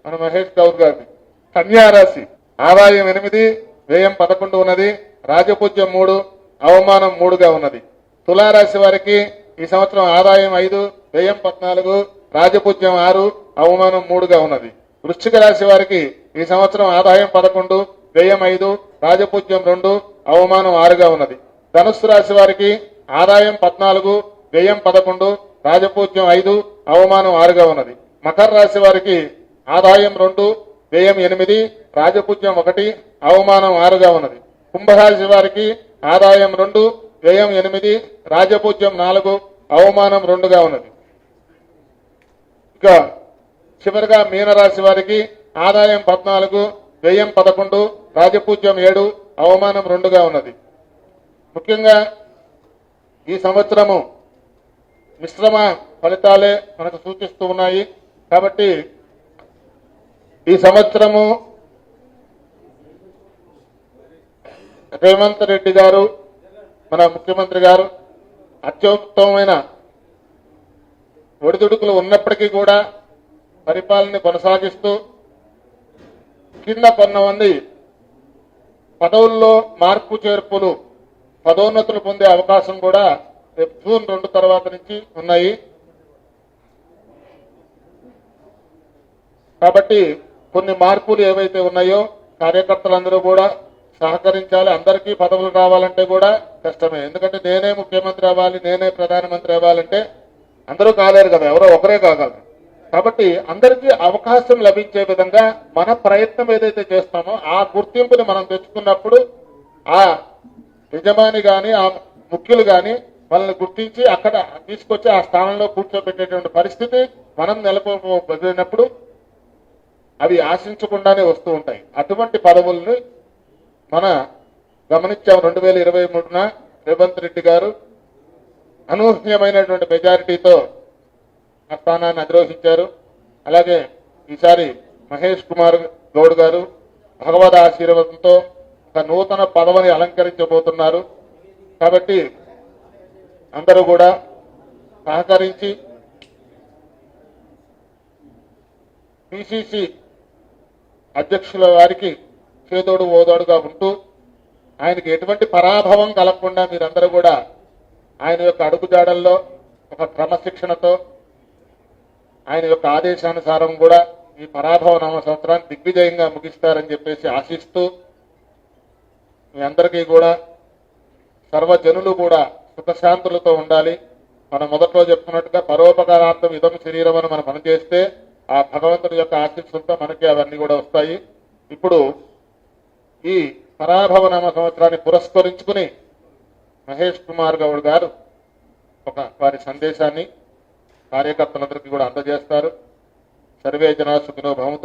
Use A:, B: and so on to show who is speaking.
A: మన మహేష్ గౌడ్ గారిది. కన్యారాశి ఆదాయం 8, వ్యయం 11 ఉన్నది. రాజపూజ్యం 3, అవమానం 3గా ఉన్నది. తులారాశి వారికి ఈ సంవత్సరం ఆదాయం 5, వ్యయం 14, రాజపూజ్యం 6, అవమానం 3గా ఉన్నది. వృశ్చిక రాశి వారికి ఈ సంవత్సరం ఆదాయం 11, వ్యయం 5, రాజపూజ్యం 2, అవమానం 6గా ఉన్నది. ధనుస్సు రాశి వారికి ఆదాయం 14, వ్యయం 11, రాజపూజ్యం 5, అవమానం 6గా ఉన్నది. మకర రాశి వారికి ఆదాయం 2, వ్యయం 8, రాజపూజ్యం 1, అవమానం 6గా ఉన్నది. కుంభరాశి వారికి ఆదాయం 2, వ్యయం 8, రాజపూజ్యం 4, అవమానం 2గా ఉన్నది. ఇక చివరిగా మీనరాశి వారికి ఆదాయం 14, వ్యయం 11, రాజపూజ్యం 7, అవమానం 2గా ఉన్నది. ముఖ్యంగా ఈ సంవత్సరము మిశ్రమ ఫలితాలే మనకు సూచిస్తూ ఉన్నాయి. కాబట్టి ఈ సంవత్సరము రేవంత్ రెడ్డి గారు మన ముఖ్యమంత్రి గారు అత్యుత్తమమైన ఒడిదుడుకులు ఉన్నప్పటికీ కూడా పరిపాలన కొనసాగిస్తూ కింద కొంతమంది పదవుల్లో మార్పు చేర్పులు పదోన్నతులు పొందే అవకాశం కూడా రేపు జూన్ 2 తర్వాత నుంచి ఉన్నాయి. కాబట్టి కొన్ని మార్పులు ఏవైతే ఉన్నాయో కార్యకర్తలందరూ కూడా సహకరించాలి. అందరికీ పదవులు రావాలంటే కూడా కష్టమే. ఎందుకంటే నేనే ముఖ్యమంత్రి అవ్వాలి, నేనే ప్రధానమంత్రి అవ్వాలంటే అందరూ కాలేరు కదా, ఎవరో ఒకరే కాగలరు. కాబట్టి అందరికీ అవకాశం లభించే విధంగా మన ప్రయత్నం ఏదైతే చేస్తామో ఆ గుర్తింపుని మనం తెచ్చుకున్నప్పుడు ఆ యజమాని గాని ఆ ముఖ్యులు గాని వాళ్ళని గుర్తించి అక్కడ తీసుకొచ్చి ఆ స్థానంలో కూర్చోబెట్టేటువంటి పరిస్థితి మనం నెలకొల్పినప్పుడు అవి ఆశించకుండానే వస్తూ ఉంటాయి. అటువంటి పదవుల్ని మన గమనించాం. 2023న రేవంత్ రెడ్డి గారు అనూహ్యమైనటువంటి మెజారిటీతో ఆ స్థానాన్ని అధిరోహించారు. అలాగే ఈసారి మహేష్ కుమార్ గౌడ్ గారు భగవద్ ఆశీర్వాదంతో ఒక నూతన పదవిని అలంకరించబోతున్నారు. కాబట్టి అందరూ కూడా సహకరించి పిసిసి అధ్యక్షుల వారికి చేదోడు ఓదోడుగా ఉంటూ ఆయనకి ఎటువంటి పరాభవం కలగకుండా మీరందరూ కూడా ఆయన యొక్క అడుగుజాడల్లో ఒక క్రమశిక్షణతో ఆయన యొక్క ఆదేశానుసారం కూడా ఈ పరాభవ నామ సంవత్సరాన్ని దిగ్విజయంగా ముగిస్తారని చెప్పేసి ఆశిస్తూ మీ అందరికీ కూడా సర్వజనులు కూడా సుఖశాంతులతో ఉండాలి. మనం మొదట్లో చెప్పుకున్నట్టుగా పరోపకారార్థం ఇదం శరీరం అని మనం పనిచేస్తే ఆ భగవంతుడి యొక్క ఆశీస్సులతో మనకి అవన్నీ కూడా వస్తాయి. ఇప్పుడు ఈ పరాభవ నామ సంవత్సరాన్ని పురస్కరించుకుని మహేష్ కుమార్ గౌడ్ గారు వారి సందేశాన్ని కార్యకర్తలందరికీ కూడా అందజేస్తారు. సర్వే జనా సుఖినో భవంతు.